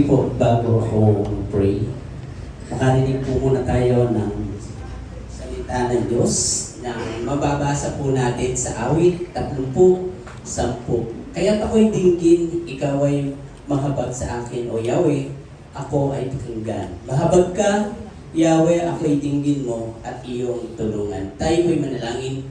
Po, bago ako pray, makarinig po muna tayo ng salita ng Diyos na mababasa po natin sa awit 30:10. Kaya't ako'y dinggin, ikaw ay mahabag sa akin, o Yahweh, ako ay pakinggan. Mahabag ka, Yahweh, ako'y dinggin mo at iyong tulungan. Tayo ko'y manalangin.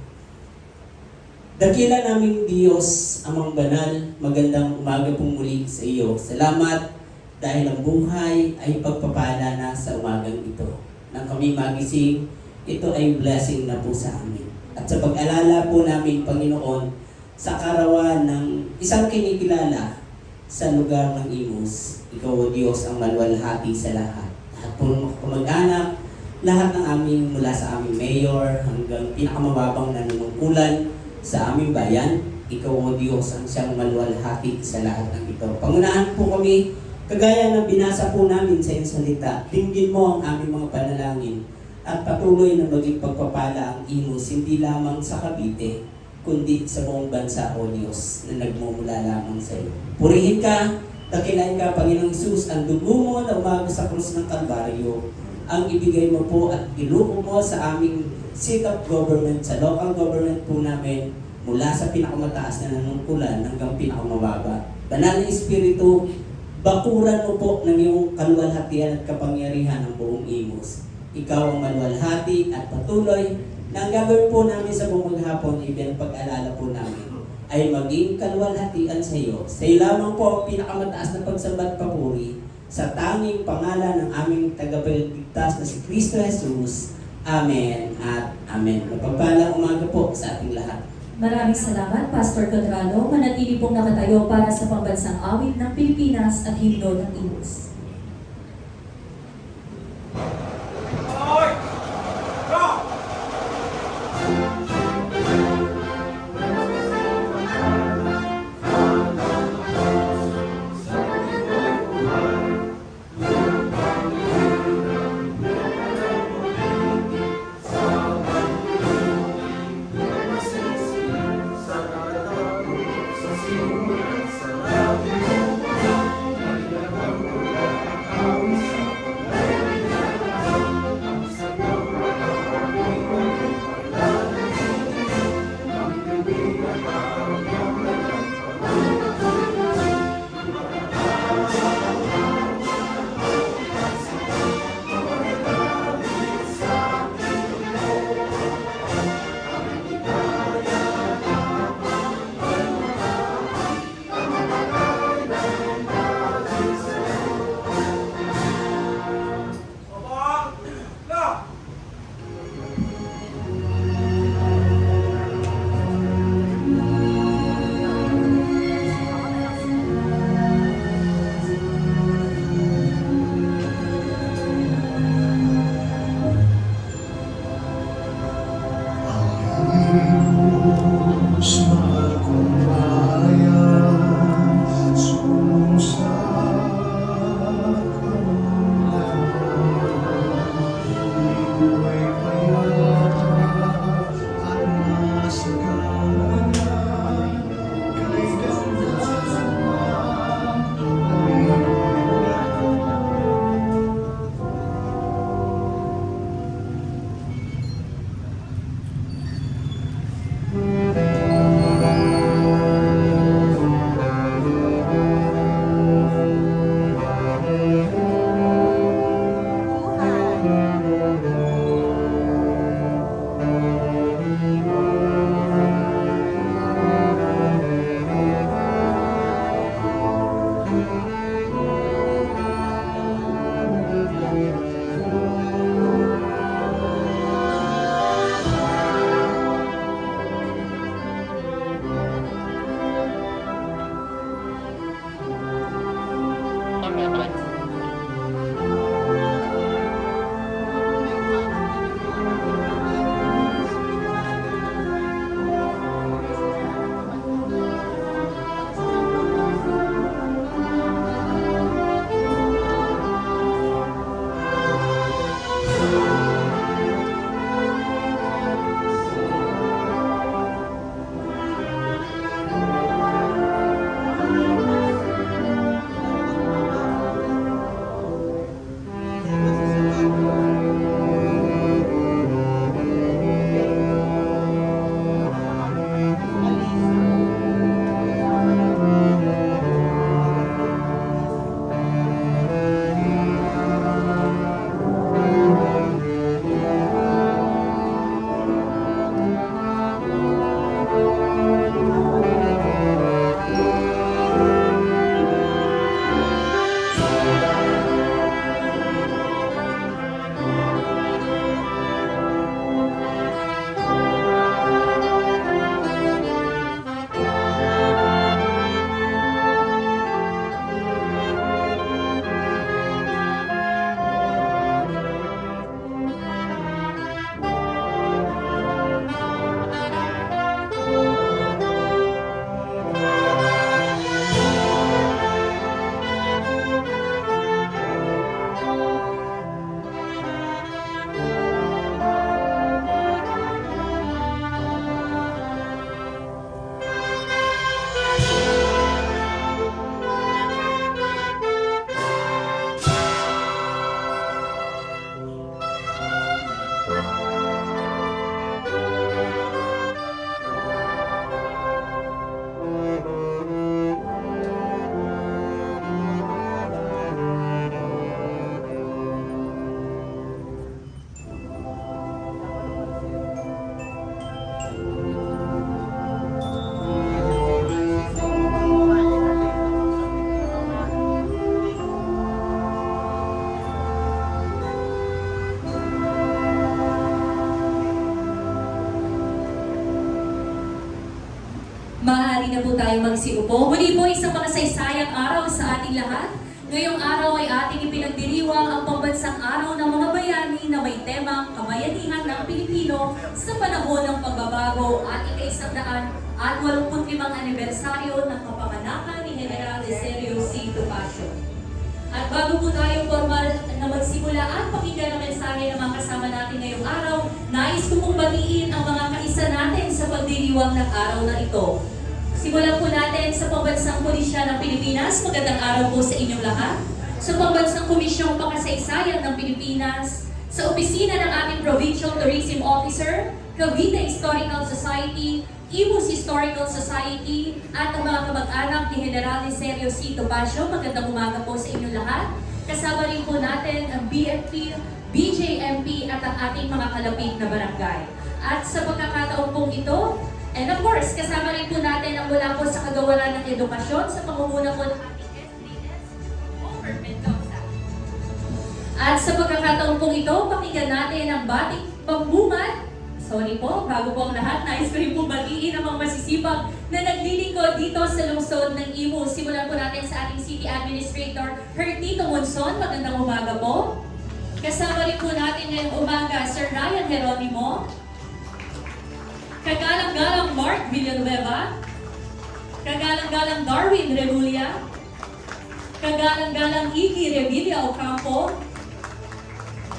Dakila naming Diyos, Amang Banal, magandang umaga pong muli sa iyo. Salamat dahil ang buhay ay pagpapala na sa umagang ito. Nang kami magising, ito ay blessing na po sa amin. At sa pag-alala po namin, Panginoon, sa karawan ng isang kinikilala sa lugar ng Imus, ikaw o Diyos ang maluwalhati sa lahat. Lahat po ng kamag-anak, lahat ng aming mula sa aming mayor hanggang pinakamababang nanunungkulan sa aming bayan, ikaw o Diyos ang siyang maluwalhati sa lahat ng ito. Pangunahan po kami, kagaya ng binasa po namin sa iyong salita, dinggin mo ang aming mga panalangin at patuloy na maging pagpapala ang Imus, hindi lamang sa Cavite, kundi sa buong bansa, O Diyos, na nagmumula lamang sa iyo. Purihin ka, dakilain ka, Panginoong Hesus, ang dugo mo na umago sa krus ng Kalbaryo, ang ibigay mo po at iluko mo sa aming seat of government, sa local government po namin, mula sa pinakamataas na nanungkulan hanggang pinakamababa. Banal na Espiritu, bakuran mo po ng iyong kaluwalhatian at kapangyarihan ng buong Imus. Ikaw ang maluwalhati at patuloy na ang gagawin po namin sa buong maghapon, ibig pag-alala po namin, ay maging kaluwalhatian sa iyo. Sa iyo lamang po ang pinakamataas na pagsambat papuri sa tanging pangalan ng aming tagapagligtas na si Kristo Jesus. Amen at Amen. Mapagpalang umaga po sa ating lahat. Maraming salamat, Pastor Conrado. Manatili pong nakatayo para sa pambansang awit ng Pilipinas at himno ng Imus. na po tayo magsiupo. Muli po isang makasaysayang araw sa ating lahat. Ngayong araw ay ating ipinagdiriwang ang pambansang araw ng mga bayani na may temang kabayanihan ng Pilipino sa panahon ng pagbabago at ika-185 anibersaryo ng kapanganakan ni General Cesareo C. Topacio. At bago po tayo formal na magsimula at pakinggan ang mensahe ng mga kasama natin ngayong araw, nais ko pong batiin ang mga kaisa natin sa pagdiriwang ng araw na ito. Simulan po natin sa Pambansang Pulisya ng Pilipinas. Magandang araw po sa inyong lahat. Sa Pambansang Komisyong Pakasaysayan ng Pilipinas, sa opisina ng ating Provincial Tourism Officer, Cavite Historical Society, Imus Historical Society, at ang mga kamag-anak ni General Cesareo C. Topacio. Magandang umaga po sa inyong lahat. Kasama rin po natin ang BFP, BJMP at ang ating mga kalapit na barangay. At sa pagkakataon pong ito, and of course, kasama rin po natin ang mula po sa Kagawaran ng Edukasyon sa pangunguna po ng ating SDS, Homer Mendoza. At sa pagkakataon pong ito, pakinggan natin ang batik pambungan. Sorry po, bago po ang lahat, nais ko rin po batiin ang mga masisipag na naglilingkod dito sa lungsod ng Imus. Simulan po natin sa ating City Administrator, Hertito Monson. Magandang umaga po. Kasama rin po natin ngayong umaga, Sir Ryan Geronimo. Kagalang-galang Mark Villanueva, kagalang-galang Darwin Remulla, kagalang-galang Iggy Revilla Ocampo,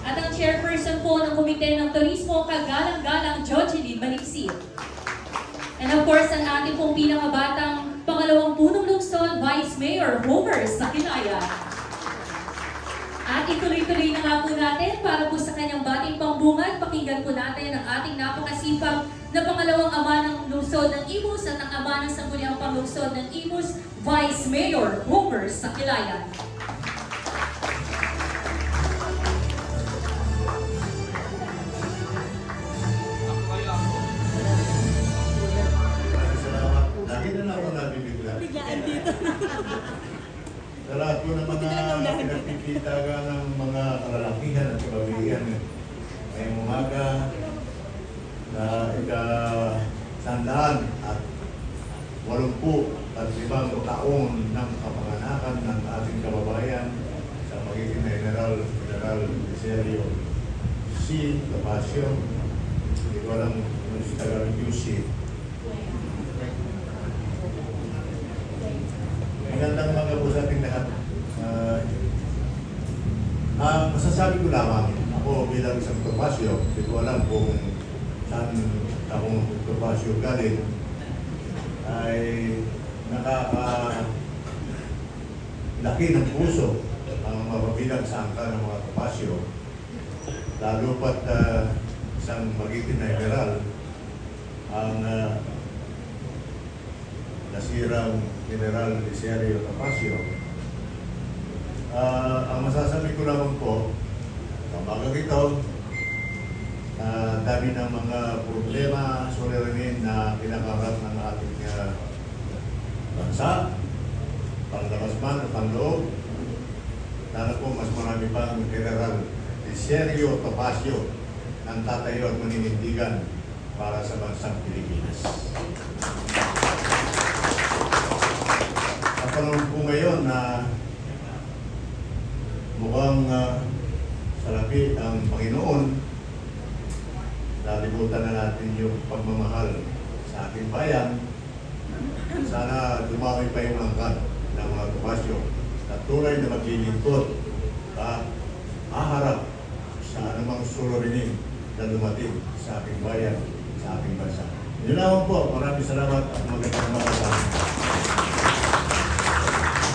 at ang chairperson po ng Komite ng Turismo, kagalang-galang Jocelyn Balipsi. And of course, ang ating pong pinakabatang pangalawang punong lungsod, Vice Mayor Homer Sakilaya. At ituloy-tuloy na nga po natin para po sa kanyang bating pambungad, pakinggan po natin ang ating napakasipag na pangalawang ama ng lungsod ng Imus at ang ama ng sangguniang panglungsod ng Imus, Vice Mayor Homer Sakilaya. Salamat. Lagi na lang ako nabibigla. Sa lahat po ng mga pinagpipita ng mga kalalakihan at kababayan ngayong umaga na ika-100 at 85 taon ng kapanganakan ng ating kababayan sa magiging General Cesareo C. Topacio. Hindi ko alam kung si Tagalog QC. Magandang mga po sa ating lahat. Masasabi ko lamang, ako bilang isang Topacio, hindi ko alam kung saan akong Topacio galing, ay nakaka-laki ng puso ang mapabilang sa angka ng mga Topacio, lalo pat isang magiting na general ang nasirang General Cesareo Topacio. Ang masasabi ko lamang po, kamagang ito, dami ng mga problema, suliranin na kinakaharap ng ating bansa, panlabas man o panloob. Sana po mas marami pang General Cesareo Topacio ang tatayo at maninindigan para sa bansang Pilipinas. Sa panahon po ngayon na mukhang salapi ang Panginoon, lalimutan na natin yung pagmamahal sa ating bayan. Sana dumami pa yung angkat ng mga Topacio na tunay na maglilingkod at haharap sa anumang suliranin na dumating sa ating bayan, sa ating bansa. Yun lang po. Maraming salamat at magandang umaga sa amin.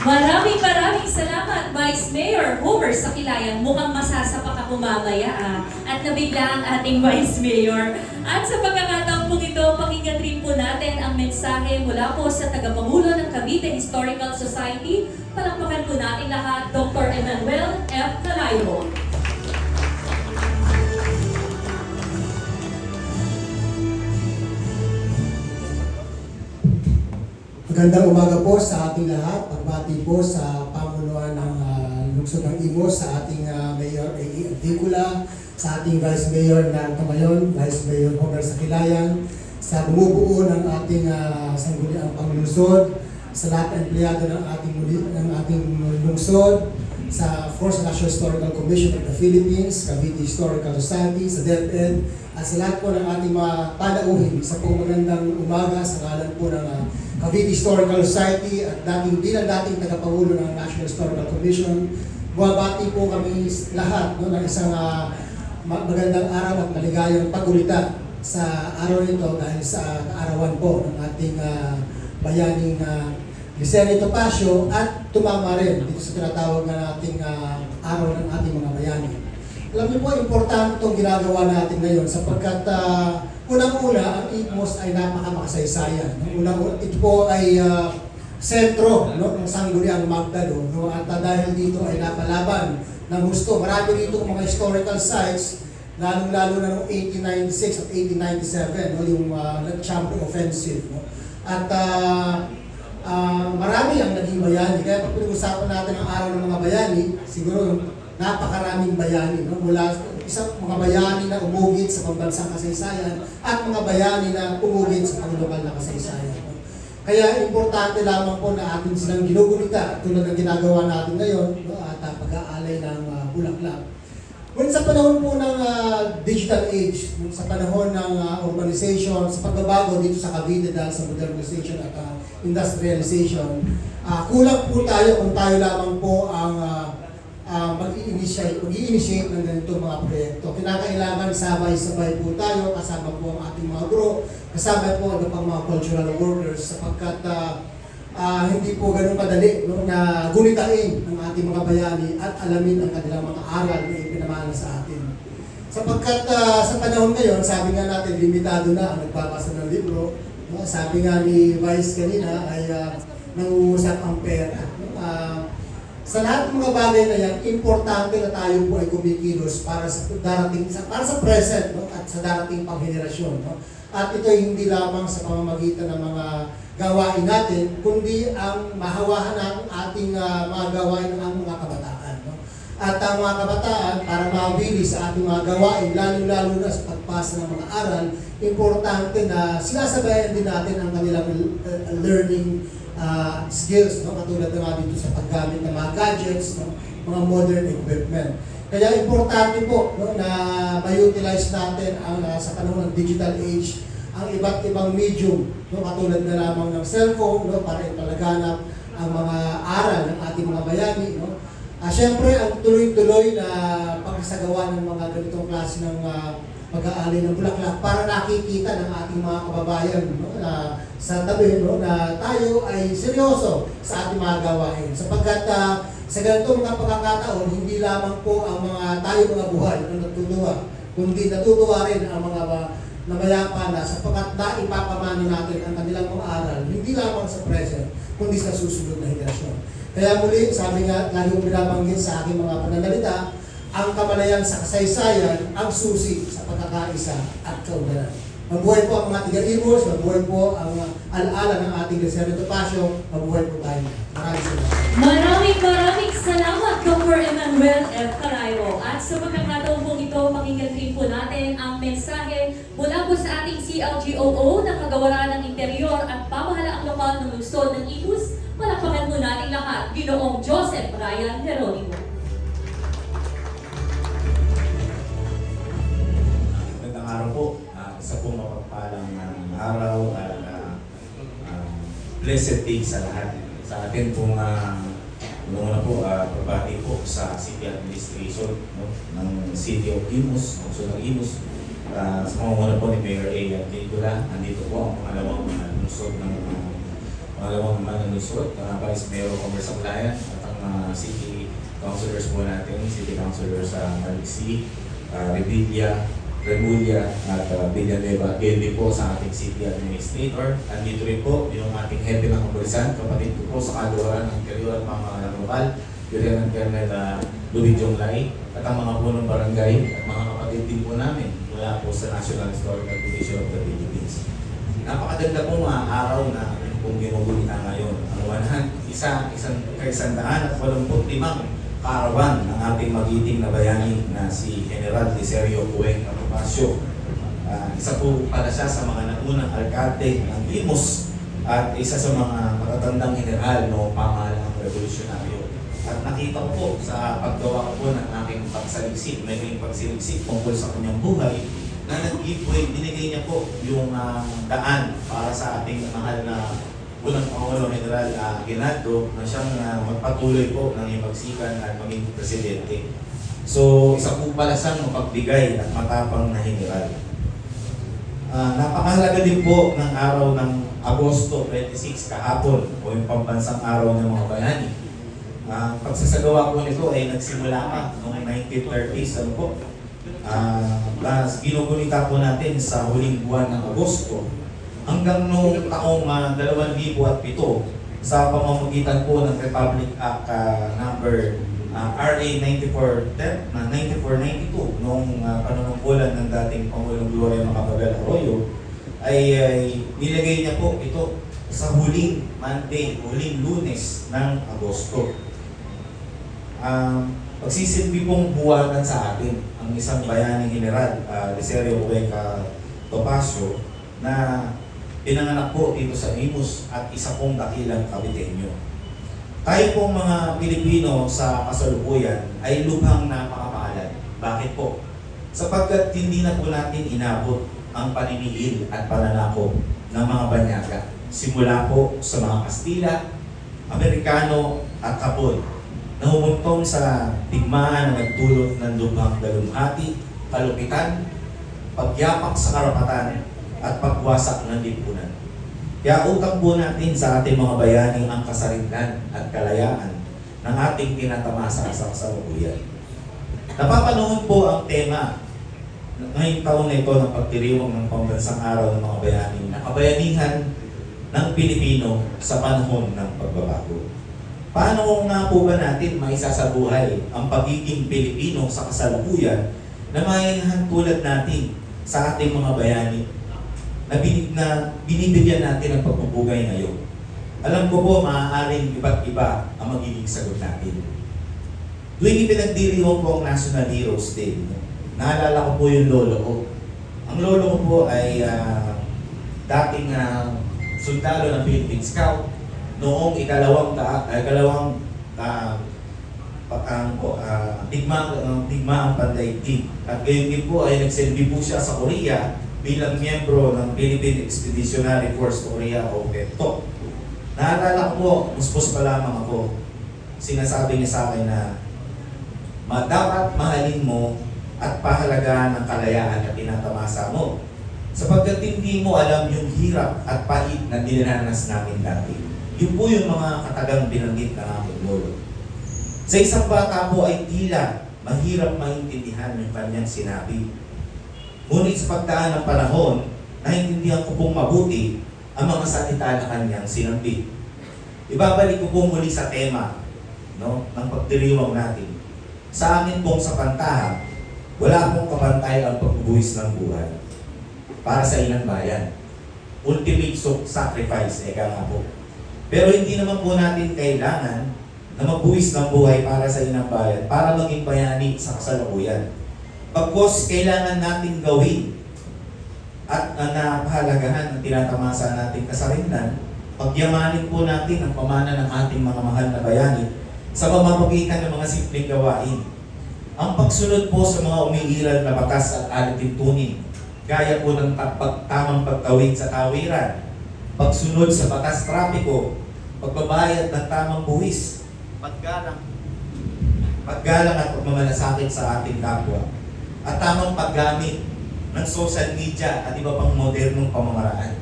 Maraming salamat, Vice Mayor Homer Sakilaya. Mukhang masasapak ako mamaya at nabigla ang ating Vice Mayor. At sa pagkakataon po ito, pakinggan rin po natin ang mensahe mula po sa tagapangulo ng Cavite Historical Society. Palakpakan po natin lahat, Dr. Emmanuel F. Calayo. Magandang umaga po sa ating lahat. Pagbati po sa pamunuan ng lungsod ng Imus, sa ating Mayor A.E. Adicula, sa ating Vice Mayor ng Tamayon, Vice Mayor Homer Sakilayan, sa bumubuo ng ating sangguniang panglungsod, sa lahat ng empleyado ng ating lungsod, sa National Historical Commission of the Philippines, Cavite Historical Society, sa DepEd, at sa lahat po ng ating mga palauhin. Sa pong magandang umaga sa ngalan po ng Cavite Historical Society at bilang dating tagapangulo ng National Historical Commission. Buwabati po kami lahat ng isang magandang araw at maligayang pag-ulita sa araw nito dahil sa kaarawan po ng ating bayaning Licerio Topacio at tumama rin dito sa tinatawag na nating araw ng ating mga bayani. Alam niyo po, importante itong ginagawa natin ngayon sapagkat unang-una, ang ITMOS ay napakamakasaysayan. Ito po ay sentro ng Sangguniang Magdalo. At dahil dito ay napalaban ng gusto. Marami dito mga historical sites, lalong-lalo na noong 1896 at 1897, yung Chamber Offensive. At marami ang naging bayani. Kaya pag pinag-usapan natin ang araw ng mga bayani, siguro napakaraming bayani. Mula isang mga bayani na umugit sa pambansang kasaysayan at mga bayani na umugit sa panglokal na kasaysayan. Kaya importante lamang po na atin silang ginugunita tulad ng ginagawa natin ngayon at pag-aalay ng bulaklak. When sa panahon po ng digital age, sa panahon ng urbanization, sa pagbabago dito sa Cavite dahil sa modernization at industrialization, kulang po tayo kung tayo lamang po ang mag-i-initiate ng ganitong mga proyekto. Kinakailangan sabay-sabay po tayo, kasama po ang ating mga guro, kasama po ang pang mga cultural workers sapagkat hindi po ganun kadali na gunitain ang ating mga bayani at alamin ang kanilang mga aral na ipinamana sa atin. Sapagkat sa panahon ngayon, sabi nga natin, limitado na ang nagbabasa ng libro. Sabi nga ni Vice kanina ay nangungusap ang pera. Sa lahat ng mga bagay na yan, importante na tayo po ay kumikilos para sa present at sa darating pang henerasyon. At ito ay hindi lamang sa pamamagitan ng mga gawain natin, kundi ang mahawahan ng ating mga gawain ng mga kabataan. At ang mga kabataan, para mabili sa ating mga gawain, lalo-lalo na sa pagpasa ng mga aral, importante na sinasabayan din natin ang kanilang learning skills, katulad na dito sa paggamit ng mga gadgets, mga modern equipment. Kaya importante po na ma-utilize natin sa panahon ng digital age ang iba't ibang medium, katulad na lamang ng cellphone para ipalaganap ang mga aral ng ating mga bayani. Siyempre, ang tuloy-tuloy na pagsagawa ng mga ganitong klase ng pag-aali ng bulaklak para nakikita ng ating mga kababayan sa tabi na tayo ay seryoso sa ating mga gawain. Sapagkat sa ganitong mga pagkakataon, hindi lamang po ang tayo mga buhay na natutuwa, kundi natutuwa rin ang mga namayapa na sapagkat ipapamana natin ang kanilang mga aral, hindi lamang sa present, kundi sa susunod na henerasyon. Kaya muli, sabi nga, lagi kong binabanggit sa aking mga pananalita, ang kamalayan sa kasaysayan, ang susi sa pagkakaisa at kaunlaran. Mabuhay po ang mga tiga-Imos, mabuhay po ang alaala ng ating Licerio Topacio, mabuhay po tayo. Maraming salamat. Maraming salamat, Dr. Emmanuel F. Carayo. At sa pagkakataon pong ito, pakinggan rin po natin ang mensahe mula po sa ating CLGOO ng Kagawaran ng Interior at Pamahalaang Lokal ng Lungsod ng Imus. Palakpakan po natin lahat, Ginoong Joseph Ryan Geronimo. Magandang araw po. Isa pong mapagpalang araw at blessed day sa lahat. Sa atin pong una po, pagbati po sa City Administration ng City of Imus, Lungsod ng Imus. Sa pangunguna po ni Mayor A. Tigula, nandito po ang pangalawang lungsod ng Lungsod, Vice Mayor Commerce Sablayan at ang City Councilors po natin, City Councilors sa Maliksi, Revilla, Remulla at Villanueva. Gayon din po sa ating City Administrator. Andito rin po yung ating hepe ng kapulisan, kapatid ko po sa Kagawaran ng Interior at Pamahalaang Lokal, Lieutenant Colonel Louis Jonglay, at ang mga punong barangay at mga kapatid din po namin mula po sa National Historical Commission of the Philippines. Napakaganda pong araw na kung ginugunita ngayon. Ang isang kaisandaan at 85 karawan ng ating magiting na bayani na si General Licerio Topacio. Isa po pala siya sa mga naunang alkalde ng Imus at isa sa mga matatandang general noong pamahalaang revolusyonaryo. At nakita ko po sa paggawa ko po ng aking pagsaliksik, naging pagsaliksik tungkol sa kanyang buhay, na nag-giveaway, binigay niya po yung daan para sa ating mahal na unang Pangulo General Aguinaldo na siyang magpatuloy po ng himagsikan at maging presidente. So, isa po pala siyang mapagbigay at matapang na general. Napakahalaga din po ng araw ng Agosto 26 kahapon o yung pambansang araw ng mga bayani. Pagsasagawa po nito ay nagsimula pa noong 1930s. Ano po? Ginugunita po natin sa huling buwan ng Agosto hanggang noong taong 2007 sa pamamagitan po ng Republic Act number RA 9492 noong panunungkulan ng dating Pangulong Gloria Macapagal Arroyo ay nilagay niya po ito sa huling Monday, huling Lunes ng Agosto. Pagsisilbi pong buwanan sa atin ang isang bayaning general, Licerio Hueca Topacio, na pinanganak po dito sa Imus at isa pong dakilang Caviteño. Tayo pong mga Pilipino sa kasalukuyan ay lubhang napakapalad. Bakit po? Sapagkat hindi na po natin inabot ang paniniil at pananakop ng mga banyaga. Simula po sa mga Kastila, Amerikano at Kapon na humuntong sa digmaan na nagdulot ng lubhang dalumhati, kalupitan, pagyapak sa karapatan at pagwasak ng lipunan. Kaya utang po natin sa ating mga bayani ang kasarinlan at kalayaan ng ating tinatamasa sa kasalukuyan. Napapanahon po ang tema ngayong taon na ito ng pagdiriwang ng pambansang araw ng mga bayani na kabayanihan ng Pilipino sa panahon ng pagbabago. Paano nga po ba natin maisasabuhay ang pagiging Pilipino sa kasalukuyan na mayayahan tulad natin sa ating mga bayani na binibigyan natin ng pagpupugay ngayon? Alam ko po, maaaring iba't iba ang magiging sagot natin. Tuwing ipinagdiriwang po ang National Heroes Day, naalala ko po yung lolo ko. Ang lolo ko po ay dating sundalo ng Philippine Scout noong digmaang pandaigdig. At gayon din po ay nagsilbi po siya sa Korea bilang miyembro ng Philippine Expeditionary Force Korea o PEPTO. Naalala ko po, muspos pa lamang ako, sinasabi niya sa akin na dapat mahalin mo at pahalagaan ang kalayaan na tinatamasa mo. Sapagkat hindi mo alam yung hirap at pait na dinaranas namin dati. Yun po yung mga katagang binanggit ng aking lolo. Sa isang bata po ay tila mahirap maintindihan yung kanyang sinabi. Ngunit sa pagdaan ng panahon, naintindihan ko pong mabuti ang mga salita na kanyang sinambit. Ibabalik ko po muli sa tema ng pagdiriwang natin. Sa amin pong sa Kantaha, wala pong kapantay ang pagbubuhis ng buhay para sa ilang bayan. Ultimate sacrifice, eka nga po. Pero hindi naman po natin kailangan na magbuhis ng buhay para sa ilang bayan, para maging bayani sa kasalukuyan. Pagkos kailangan natin gawin at napahalagahan ang tinatamasa nating kasarinlan, pagyamanin po natin ang pamana ng ating mga mahal na bayani sa pamamagitan ng mga simpleng gawain. Ang pagsunod po sa mga umiiral na batas at alituntunin, gaya po ng tamang pagtawid sa tawiran, pagsunod sa batas trapiko, pagbabayad ng tamang buwis, paggalang at pagmamalasakit sa ating kapwa, at tamang paggamit ng social media at iba pang modernong pamamaraan.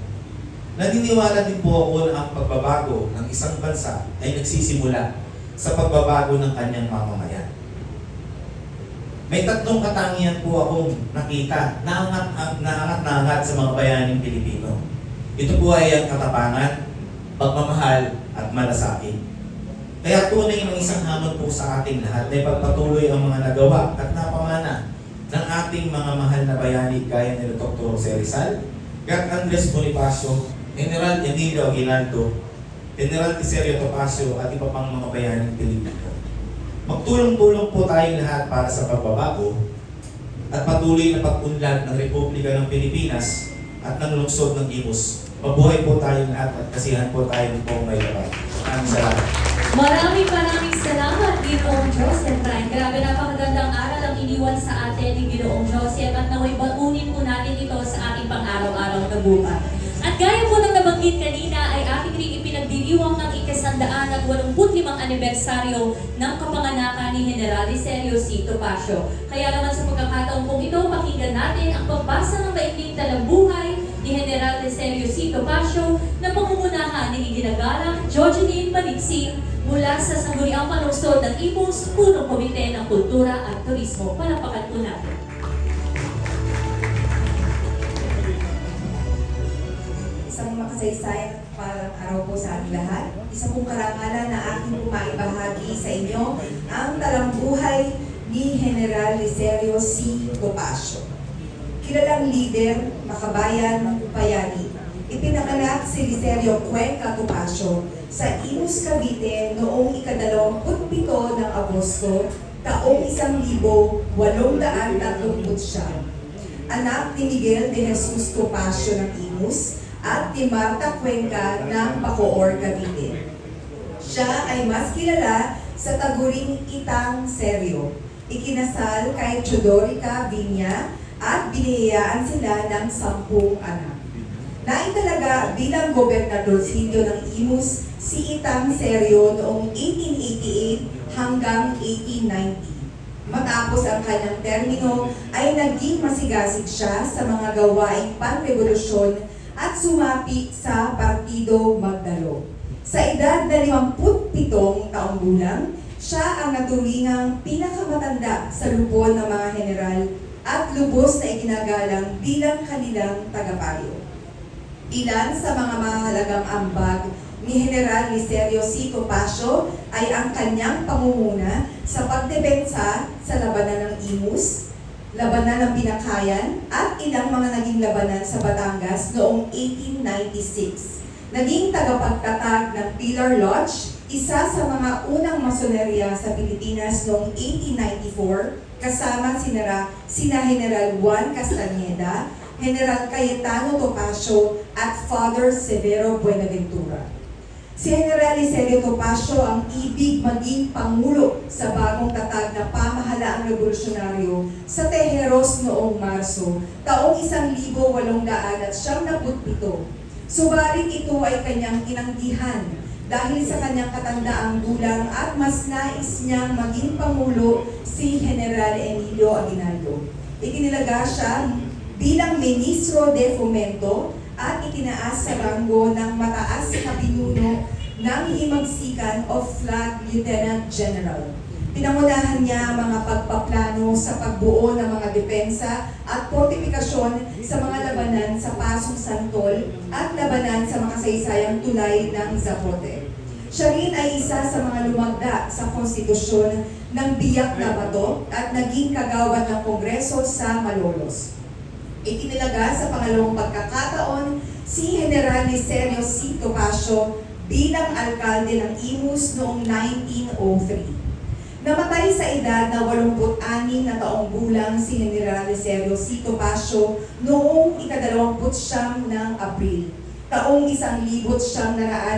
Naniniwala din po ako na ang pagbabago ng isang bansa ay nagsisimula sa pagbabago ng kanyang mamamayan. May tatlong katangian po akong nakita na angat sa mga bayaning Pilipino. Ito po ay ang katapangan, pagmamahal at malasakit. Kaya tunay ng isang hamon po sa ating lahat na ipagpatuloy ang mga nagawa at napamana ng ating mga mahal na bayani gaya ni Dr. Jose Rizal, Gag Andres Bonifacio, General Emilio Aguinaldo, General Licerio Topacio at iba pang mga bayaning Pilipino. Magtulong-tulong po tayong lahat para sa pagbabago at patuloy na pag-unlad ng Republika ng Pilipinas at ng lungsod ng Imus. Mabuhay po tayong lahat at kasihan po tayo ng buong may laban. Maraming salamat. Maraming salamat, Ginoong Joseph Ryan. Grabe, napakagandang aral ang iniwan sa atin ni Ginoong Joseph at naway baunin po natin ito sa ating pang-araw-araw na buhay. At gaya po ng nabanggit kanina ay ating rin ipinagdiriwang ng ika-185 anibersaryo ng kapanganakan ni General Licerio C. Topacio. Kaya naman sa pagkakataon pong ito, pakinggan natin ang pagbasa ng maikling talambuhay ni General Licerio C. Topacio na pangungunahan ni ginagalang Jojeline Maliksi mula sa Sangguniang Panlungsod ng Imus, Punong Komite ng Kultura at Turismo. Palapakan po natin. Isang makasaysay parang araw po sa ating lahat. Isa pong karangalan na aking maibahagi sa inyo ang talambuhay ni General Licerio C. Topacio. Kilalang lider, makabayan, bayani. Ipinanganak si Licerio Cuenca Topacio sa Imus, Cavite noong ika-27 ng Agosto, taong 1839. Anak ni Miguel de Jesus Topacio ng Imus at ni Marta Cuenca ng Bacoor, Cavite. Siya ay mas kilala sa taguring Itang Serio. Ikinasal kay Chodorica Viña at biniyayaan sila ng 10 anak. Naitalaga bilang gobernadorcillo ng Imus si Itang Serio noong 1888 hanggang 1890. Matapos ang kanyang termino ay naging masigasig siya sa mga gawaing panrevolusyon at sumapi sa Partido Magdalo. Sa edad na 57 taong gulang, siya ang naturingang pinakamatanda sa lupon ng mga general at lubos na iginagalang bilang kanilang tagapayo. Ilan sa mga mahalagang ambag ni General Licerio C. Topacio ay ang kanyang pangunguna sa pagdepensa sa labanan ng Imus, labanan ng Binakayan, at ilang mga naging labanan sa Batangas noong 1896. Naging tagapagtatag ng Pilar Lodge, isa sa mga unang masonerya sa Pilipinas noong 1894, kasama sina General Juan Castañeda, General Cayetano Topacio, at Father Severo Buenaventura. Si General Licerio Topacio ang ibig maging pangulo sa bagong tatag na pamahalaang revolusyonaryo sa Tejeros noong Marso, taong 1897. Subalit ito ay kanyang tinanggihan dahil sa kanyang katandaang gulang at mas nais niyang maging pangulo si General Emilio Aguinaldo. Itinilaga siya bilang Ministro de Fomento at itinaas sa ranggo ng mataas na pinuno ng himagsikan of Flag Lieutenant General. Pinangunahan niya ang mga pagpaplano sa pagbuo ng mga depensa at fortifikasyon sa mga labanan sa Pasong Santol at labanan sa makasaysayang tulay ng Zapote. Siya rin ay isa sa mga lumagda sa konstitusyon ng Biak na Bato at naging kagawad ng Kongreso sa Malolos. Itinilaga sa pangalawang pagkakataon si General Licerio C. Topacio bilang alkalde ng Imus noong 1903. Namatay sa edad na 86 na taong gulang si General Licerio C. Topacio noong ika-29 ng Abril, taong 1925.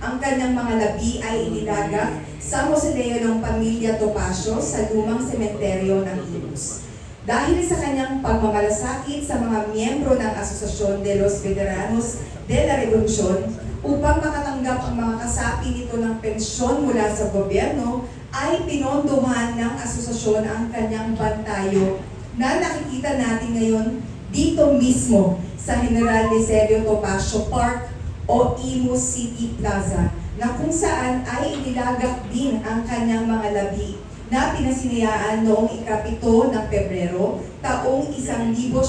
Ang kanyang mga labi ay inilagak sa mausoleo ng pamilya Topacio sa lumang sementeryo ng Imus. Dahil sa kanyang pagmamalasakit sa mga miyembro ng Asosasyon de los Veteranos de la Revolución, upang makatanggap ang mga kasapi nito ng pensyon mula sa gobyerno, ay pinondohan ng asosasyon ang kanyang bantayo na nakikita natin ngayon dito mismo sa General Licerio Topacio Park o Imus City Plaza, na kung saan ay inilagak din ang kanyang mga labi na pinasinayaan noong ika-7 ng Pebrero, taong 1930.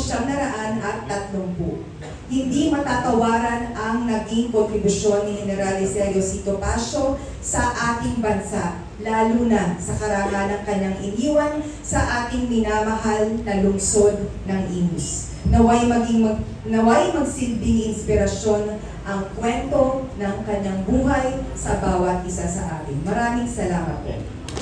Hindi matatawaran ang naging kontribusyon ni General Licerio C. Topacio sa ating bansa, lalo na sa karangalan ng kanyang iniwan sa ating minamahal na lungsod ng Imus. Naway magsilbing inspirasyon ang kwento ng kanyang buhay sa bawat isa sa atin. Maraming salamat po.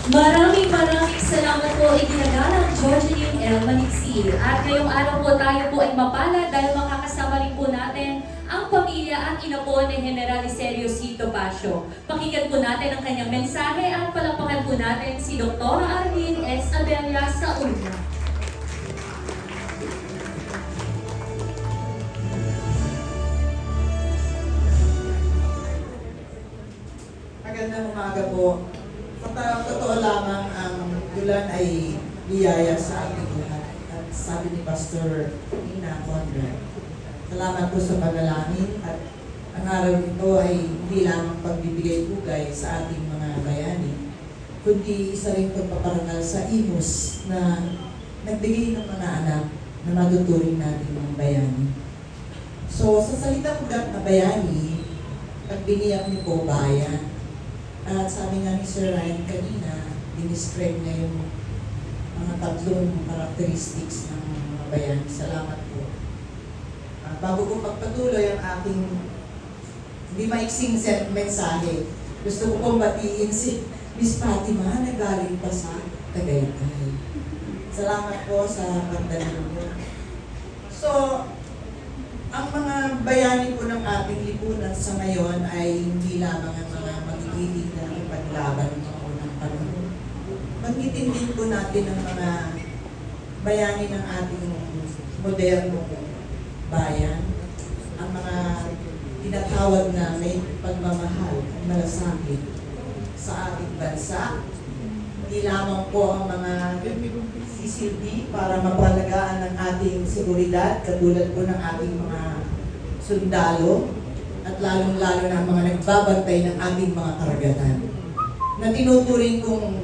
Maraming salamat po iginagalang Georgeline L. Manixil. At ngayong araw po tayo po ay mapalad dahil makakasama rin po natin ang pamilya at ina po ni General Iserio C. Topacio. Pakinggan po natin ang kanyang mensahe at palapakan po natin si Dr. Arlene S. Abella sa una. Magandang umaga po. Totoo lamang ang ulan ay biyaya sa ating lahat. At sabi ni Pastor Nina Conrad, salamat po sa panalangin at ang araw nito ay hindi lamang pagbibigay pugay sa ating mga bayani, kundi isa rin pagpaparangal sa imus na nagbigay ng mga anak na matuturing natin mga bayani. So, sa salitang ugat na bayani, pagbiniyang niyo po bayan. At sabi nga ni Sir Ryan kanina, dinescribe niya yung mga tatlong characteristics ng mga bayani. Salamat po. Bago ko magpatuloy ang aking hindi maiksing mensahe, gusto ko pong batiin si Miss Fatima na galing pa sa Tagaytay. Salamat po sa pagdala niyo. So, ang mga bayani po ng ating lipunan sa ngayon ay hindi lamang ang mga magigiting na paglaban ng mga unang panahon. Magitin din po natin ang mga bayani ng ating modernong bayan, ang mga tinatawag na may pagmamahal at malasakit sa ating bansa. Hindi lamang po ang mga sisilbi para mapalagaan ng ating seguridad, katulad po ng ating mga sundalo, at lalong-lalo na ang mga nagbabantay ng ating mga karagatan, na tinuturing kong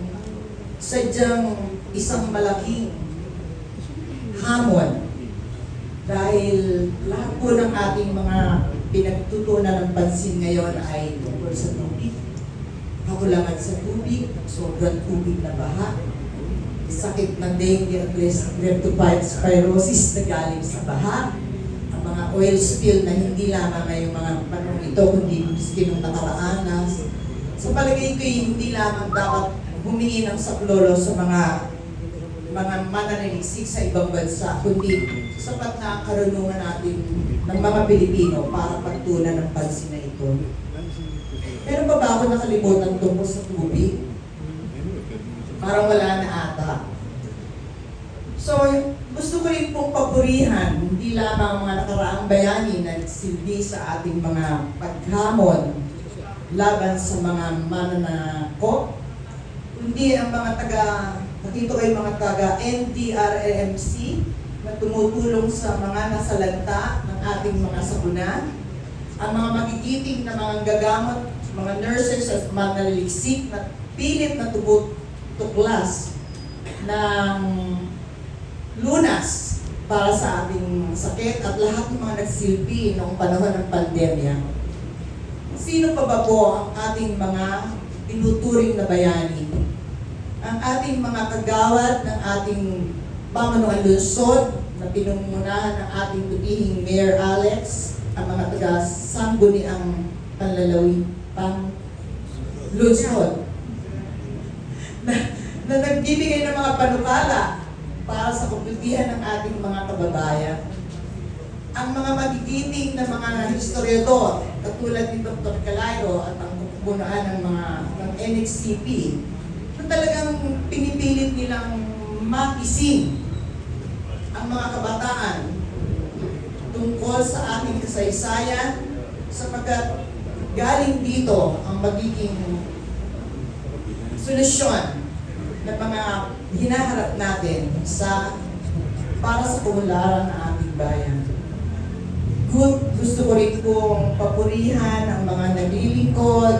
sadyang isang malaking hamon dahil lahat po ng ating mga pinagtutunan ng pansin ngayon ay tungkol sa tubig, kakulangan sa tubig, sobrang tubig na baha, sakit ng dengue at leptospirosis na galing sa baha, ang mga oil spill na hindi lamang ngayong mga panahon ito, kundi nung nakaraan na sa palagay ko hindi lamang dapat humingi ng saklolo sa mga mananaliksik sa ibang bansa, kundi sapat na ang karunungan natin ng mga Pilipino para pagtunan ng pansin na ito. Meron pa ba ako nakalimutan tungkol sa tubig? Parang wala na ata. So, gusto ko rin pong papurihan, hindi lamang mga nakaraang bayani na nagsilbi sa ating mga paghamon laban sa mga mananakop, kundi ang mga nakito kayo mga NDRMC na tumutulong sa mga nasalanta ng ating mga sakuna, ang mga magigiting na mga gagamot, mga nurses at mga naliliksik na pilit na tuklas ng lunas para sa ating sakit at lahat ng mga nagsilbi noong panahon ng pandemya. Sino pa ba po ang ating mga tinuturing na bayani? Ang ating mga kagawad ng ating pamunuan lungsod na pinungunahan ng ating butihing Mayor Alex, ang mga taga-sangguniang panlalawi lungsod na nagbibigay ng mga panukala para sa kabutihan ng ating mga kababayan. Ang mga magigiting na mga historiador, katulad ni Dr. Calayo at ang pupunaan ng NXCP, na talagang pinipilit nilang makising ang mga kabataan tungkol sa ating kasaysayan, sapagkat galing dito ang magiging solusyon na mga hinaharap natin para sa kaunlaran ng ating bayan. Gusto ko rin pong papurihan ang mga naglilingkod,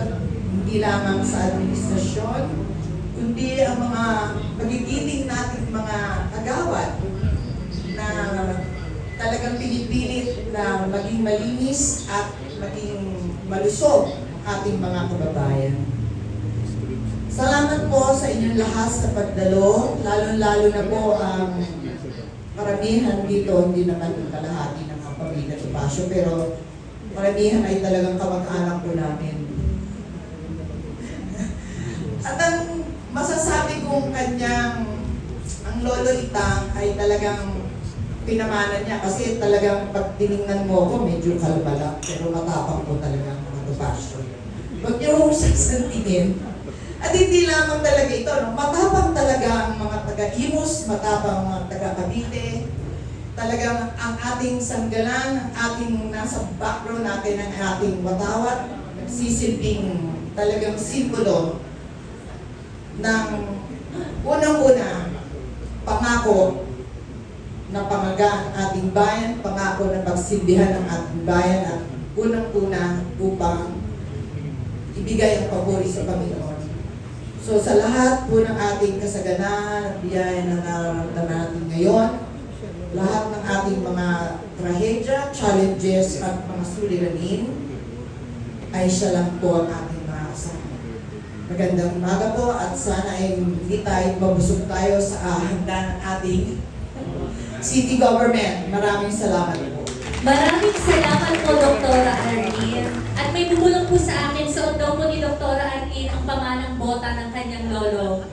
hindi lamang sa administrasyon, kundi ang mga magigiting nating mga agawad na talagang pinipilit na maging malinis at maging malusog ating mga kababayan. Salamat po sa inyong lahat sa pagdalo, lalong-lalo na po ang karamihan dito, hindi naman yung kalahati ng mga pamilya Topacio, pero karamihan ay talagang kamag-anak po namin. At ang masasabi kong kanyang, ang Lolo Itang ay talagang pinamana niya kasi talagang pag tinignan mo ako, medyo kalma lang, pero matapang ko talaga mga Topacio. Huwag niyo hong sasantingin. At hindi lamang talaga ito, no? Matapang talaga ang mga taga-Imus, matapang ang mga taga-Cavite. Talagang ang ating sanggalan, ang ating nasa background natin, ang ating watawat, nagsisilbing talagang simbolo ng unang-una, pangako na pamagaan ang ating bayan, pangako na pagsilbihan ng ating bayan at unang-una upang ibigay ang pabori sa Panginoon. So sa lahat po ng ating kasaganahan at biyaya na nararamdaman natin ngayon, lahat ng ating mga trahedya, challenges at mga suliranin, ay siya lang po ang ating mga kasama. Magandang umaga po at sana ay hindi tayo mabusog tayo sa handa ng ating city government. Maraming salamat po. Maraming salamat po, Dr. Arlene. At may bumulong po sa akin, suot daw po ni Dr. Arlene ang pangalang bota ng kanyang lolo.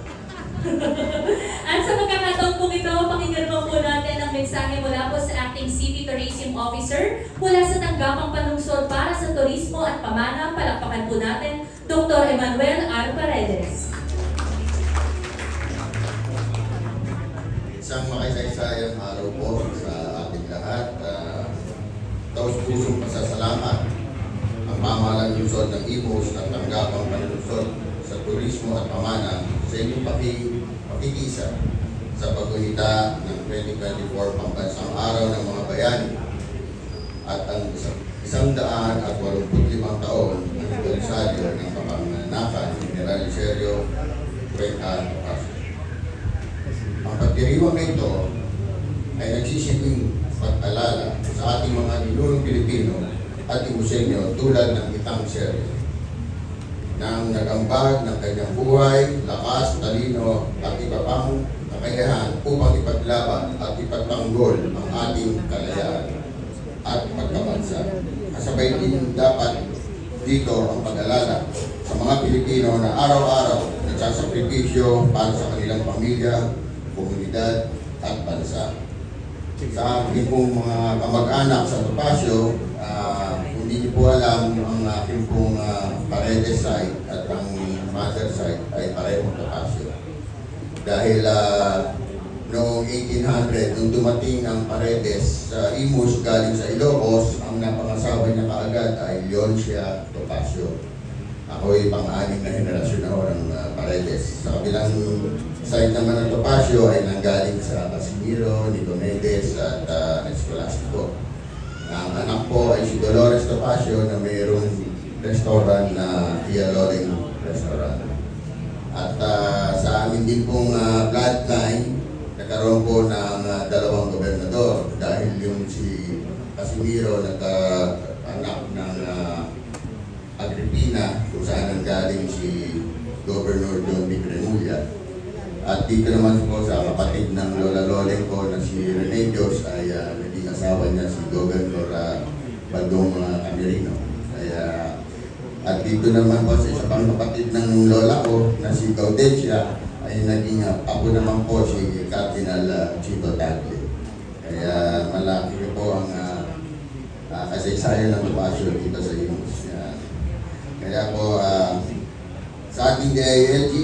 At sa pagkakataon po ito, pakinggan po natin ang mensahe mula po sa Acting City Tourism Officer mula sa Tanggapang Panlungsod para sa Turismo at Pamana. Palakpakan po natin, Dr. Emmanuel R. Paredes. Isang makasaysayang araw po sa ating lahat. Taos-pusong pasasalamat ang pamahalang lungsod ng Imus at Tanggapang Panlungsod sa Turismo at Pamana sa inyong pakikisa sa pagguhita ng 2024 Pambansang Araw ng mga Bayani at ang 185 taon ng anibersaryo ng kapanganakan ni General Sergio Cuenca Topacio. Ang pagdiriwang na ito ay nagsisilbing pag-alala sa ating mga ninunong Pilipino at Imusenyo tulad ng Itang Sergio nang nagambag ng kanyang buhay, lakas, talino at iba pang kakayahan upang ipaglaban at ipagtanggol ang ating kalayaan at pagkabansa. Kasabay din dapat dito ang pag-alala sa mga Pilipino na araw-araw nagsasakripisyo para sa kanilang pamilya, komunidad at bansa. Sa aking pong mga kamag-anak sa Topacio, hindi niyo po alam ang aking pong Paredes side at ang mother side ay parehong Topacio. Dahil noong 1800, nung dumating ang Paredes sa Imus galing sa Ilocos, ang napangasawa niya kaagad ay Leoncia Topacio. Ako'y pang-anim na henerasyon na ng Paredes. Sa kabilang side naman ng Topacio ay nanggaling sa Casimiro, Nicomedes at Escolastico. Ang anak ko ay si Dolores Topacio na mayroong restaurant na Tia Loring Restaurant. At sa amin din pong bloodline, nagkaroon po ng dalawang gobernador dahil yung si Casimiro nagka-anak ng Agripina kung saan nanggaling si Governor John B. Cremulla. At dito naman po sa kapatid ng lola-loleng ko na si Rene Dios ay naging asawa niya si Governor Bagong Camerino. Kaya, at dito naman po sa isa pang kapatid ng lola ko na si Gaudensia ay naging apo naman po si Cardinal Chito Tagle. Kaya malaki po ang kasaysayan ng Topacio dito sa Imus. Kaya po sa ating DILG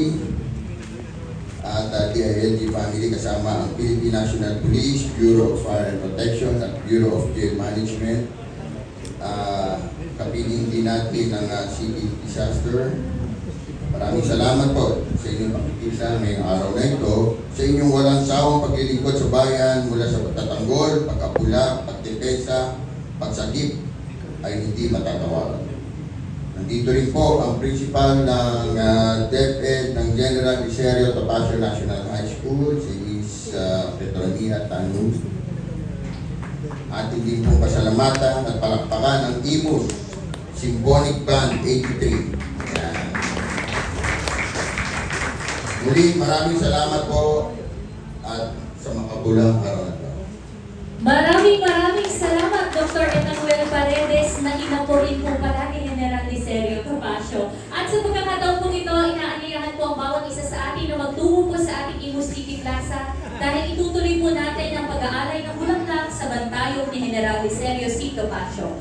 at DILG family kasama ang Philippine National Police, Bureau of Fire and Protection at Bureau of Jail Management. Kapiling din natin ng city disaster. Maraming salamat po sa inyong pakikisa ngayong araw na ito, sa inyong walang sawang paglilingkod sa bayan mula sa pagtatanggol, pagkapula, pagdepensa, pagsagip ay hindi matatawaran. Nandito rin po ang principal ng DepEd ng General Viserio Topacio National High School, si Miss Petronia Tanus. Ating din pong pasalamatan at palakpakan ng Imus Symphonic Band 83. Yan. Muli, maraming salamat po at sa makabulang araw na ito. Maraming salamat, Dr. Emmanuel Paredes, na ina po rin po pala ni General Viserio Topacio. At sa pagkakataon po ito, inaanyayahan po ang bawat isa sa atin Plaza dahil itutuloy po natin ang pag-aalay ng bulaklak sa bantayog ni General Licerio C. Topacio.